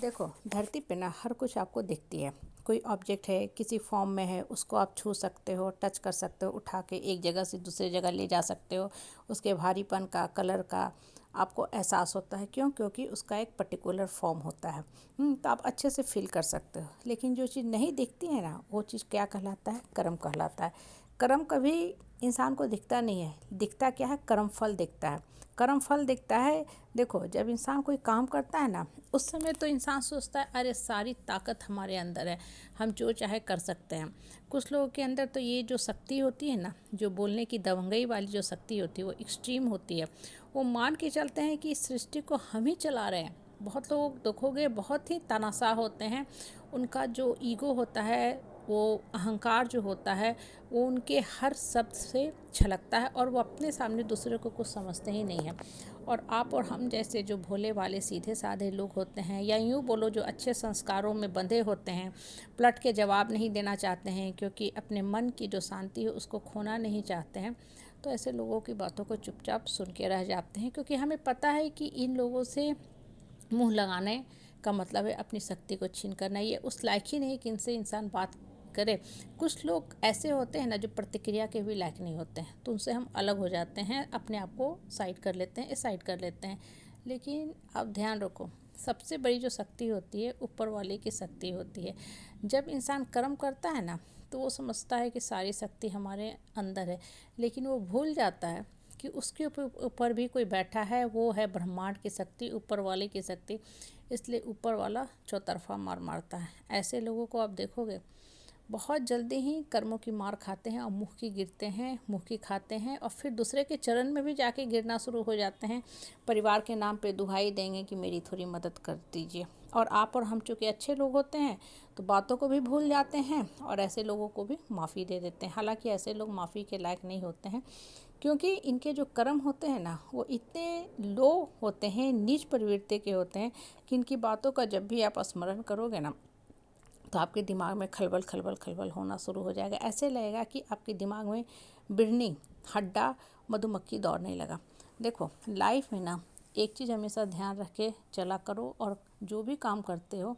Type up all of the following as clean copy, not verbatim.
देखो, धरती पे ना हर कुछ आपको दिखती है। कोई ऑब्जेक्ट है, किसी फॉर्म में है, उसको आप छू सकते हो, टच कर सकते हो, उठा के एक जगह से दूसरी जगह ले जा सकते हो। उसके भारीपन का, कलर का आपको एहसास होता है। क्यों? क्योंकि उसका एक पर्टिकुलर फॉर्म होता है। तो आप अच्छे से फील कर सकते हो। लेकिन जो चीज़ नहीं दिखती है ना, वो चीज़ क्या कहलाता है? कर्म कहलाता है। कर्म कभी इंसान को दिखता नहीं है। दिखता क्या है? कर्म फल दिखता है। कर्म फल दिखता है। देखो, जब इंसान कोई काम करता है ना, उस समय तो इंसान सोचता है अरे सारी ताकत हमारे अंदर है, हम जो चाहे कर सकते हैं। कुछ लोगों के अंदर तो ये जो शक्ति होती है ना, जो बोलने की दबंगई वाली जो शक्ति होती है, वो एक्सट्रीम होती है। वो मान के चलते हैं कि इस सृष्टि को हम ही चला रहे हैं। बहुत लोग देखोगे बहुत ही तानाशाह होते हैं। उनका जो ईगो होता है, वो अहंकार जो होता है, वो उनके हर शब्द से छलकता है और वो अपने सामने दूसरे को कुछ समझते ही नहीं है। और आप और हम जैसे जो भोले वाले सीधे साधे लोग होते हैं, या यूँ बोलो जो अच्छे संस्कारों में बंधे होते हैं, पलट के जवाब नहीं देना चाहते हैं क्योंकि अपने मन की जो शांति है उसको खोना नहीं चाहते हैं, तो ऐसे लोगों की बातों को चुपचाप सुन के रह जाते हैं। क्योंकि हमें पता है कि इन लोगों से मुंह लगाने का मतलब है अपनी शक्ति को छीन करना। ये उस लायक ही नहीं कि इनसे इंसान बात करे। कुछ लोग ऐसे होते हैं ना जो प्रतिक्रिया के भी लायक नहीं होते हैं, तो उनसे हम अलग हो जाते हैं, अपने आप को साइड कर लेते हैं, साइड कर लेते हैं। लेकिन आप ध्यान रखो, सबसे बड़ी जो शक्ति होती है ऊपर वाले की शक्ति होती है। जब इंसान कर्म करता है ना, तो वो समझता है कि सारी शक्ति हमारे अंदर है, लेकिन वो भूल जाता है कि उसके ऊपर भी कोई बैठा है, वो है ब्रह्मांड की शक्ति, ऊपर वाले की शक्ति। इसलिए ऊपर वाला चौतरफा मार मारता है। ऐसे लोगों को आप देखोगे बहुत जल्दी ही कर्मों की मार खाते हैं और मुँह की गिरते हैं, मुँह की खाते हैं, और फिर दूसरे के चरण में भी जाके गिरना शुरू हो जाते हैं। परिवार के नाम पे दुहाई देंगे कि मेरी थोड़ी मदद कर दीजिए। और आप और हम चूँकि अच्छे लोग होते हैं तो बातों को भी भूल जाते हैं और ऐसे लोगों को भी माफ़ी दे देते हैं। हालांकि ऐसे लोग माफ़ी के लायक नहीं होते हैं, क्योंकि इनके जो कर्म होते हैं ना, वो इतने लो होते हैं, नीच प्रवृत्ति के होते हैं कि इनकी बातों का जब भी आप स्मरण करोगे ना, तो आपके दिमाग में खलबल खलबल खलबल होना शुरू हो जाएगा। ऐसे लगेगा कि आपके दिमाग में बिरनी, हड्डा, मधुमक्खी दौड़ने लगा। देखो, लाइफ में ना एक चीज़ हमेशा ध्यान रख के चला करो, और जो भी काम करते हो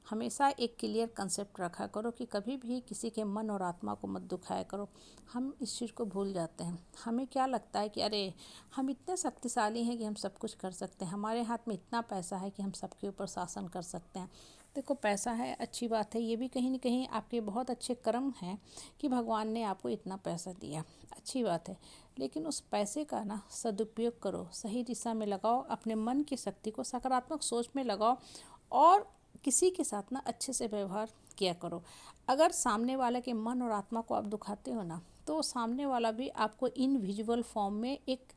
हमेशा एक क्लियर कंसेप्ट रखा करो कि कभी भी किसी के मन और आत्मा को मत दुखाया करो। हम इस चीज़ को भूल जाते हैं। हमें क्या लगता है कि अरे हम इतने शक्तिशाली हैं कि हम सब कुछ कर सकते हैं, हमारे हाथ में इतना पैसा है कि हम सबके ऊपर शासन कर सकते हैं। देखो, पैसा है, अच्छी बात है, ये भी कहीं ना कहीं आपके बहुत अच्छे कर्म हैं कि भगवान ने आपको इतना पैसा दिया, अच्छी बात है। लेकिन उस पैसे का ना सदुपयोग करो, सही दिशा में लगाओ, अपने मन की शक्ति को सकारात्मक सोच में लगाओ, और किसी के साथ ना अच्छे से व्यवहार किया करो। अगर सामने वाले के मन और आत्मा को आप दुखाते हो ना, तो सामने वाला भी आपको इनविजुअल फॉर्म में एक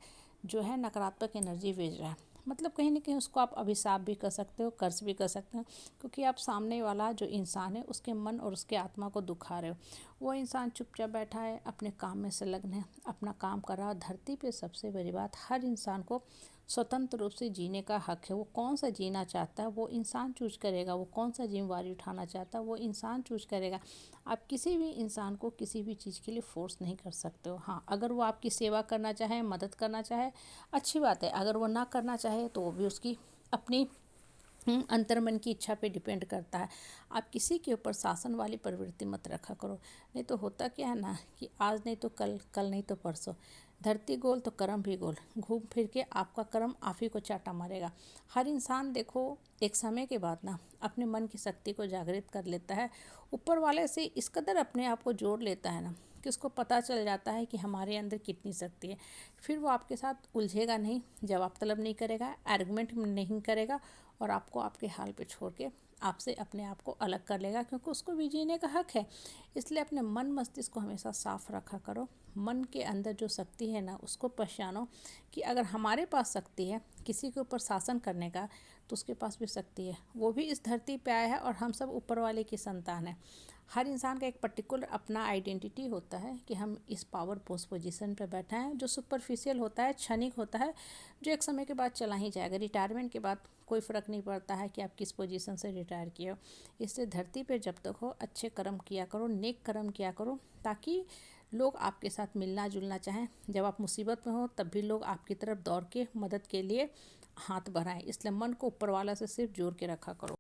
जो है नकारात्मक एनर्जी भेज रहा है। मतलब कहीं ना कहीं उसको आप अभिशाप भी कर सकते हो, कर्ज भी कर सकते हो, क्योंकि आप सामने वाला जो इंसान है उसके मन और उसके आत्मा को दुखा रहे हो। वो इंसान चुपचाप बैठा है, अपने काम में संलग्न है, अपना काम कर रहा है। धरती पे सबसे बड़ी बात, हर इंसान को स्वतंत्र रूप से जीने का हक है। वो कौन सा जीना चाहता है वो इंसान चूज करेगा, वो कौन सा जिम्मेवारी उठाना चाहता है वो इंसान चूज करेगा। आप किसी भी इंसान को किसी भी चीज़ के लिए फोर्स नहीं कर सकते हो। हाँ, अगर वो आपकी सेवा करना चाहे, मदद करना चाहे, अच्छी बात है। अगर वो ना करना चाहे तो वो भी उसकी अपनी अंतर्मन की इच्छा पे डिपेंड करता है। आप किसी के ऊपर शासन वाली प्रवृत्ति मत रखा करो। नहीं तो होता क्या है ना कि आज नहीं तो कल, कल नहीं तो परसों, धरती गोल तो कर्म भी गोल, घूम फिर के आपका कर्म आप ही को चाटा मारेगा। हर इंसान देखो एक समय के बाद ना अपने मन की शक्ति को जागृत कर लेता है, ऊपर वाले से इस कदर अपने आप को जोड़ लेता है ना कि उसको पता चल जाता है कि हमारे अंदर कितनी शक्ति है। फिर वो आपके साथ उलझेगा नहीं, जवाब तलब नहीं करेगा, आर्गुमेंट नहीं करेगा, और आपको आपके हाल पे छोड़ के आपसे अपने आप को अलग कर लेगा, क्योंकि उसको भी जीने का हक है। इसलिए अपने मन मस्तिष्क को हमेशा साफ रखा करो। मन के अंदर जो शक्ति है ना, उसको पहचानो कि अगर हमारे पास शक्ति है किसी के ऊपर शासन करने का, तो उसके पास भी शक्ति है। वो भी इस धरती पे आया है और हम सब ऊपर वाले की संतान है। हर इंसान का एक पर्टिकुलर अपना आइडेंटिटी होता है कि हम इस पावर पोस्ट पोजीशन पे बैठे हैं, जो सुपरफिशियल होता है, क्षणिक होता है, जो एक समय के बाद चला ही जाएगा। रिटायरमेंट के बाद कोई फ़र्क नहीं पड़ता है कि आप किस पोजीशन से रिटायर किए हो। इसलिए धरती पे जब तक हो अच्छे कर्म किया करो, नेक कर्म किया करो, ताकि लोग आपके साथ मिलना जुलना चाहें। जब आप मुसीबत में हो तब भी लोग आपकी तरफ दौड़ के मदद के लिए हाथ बढ़ाएं। इसलिए मन को ऊपर वाला से सिर्फ जोड़ के रखा करो।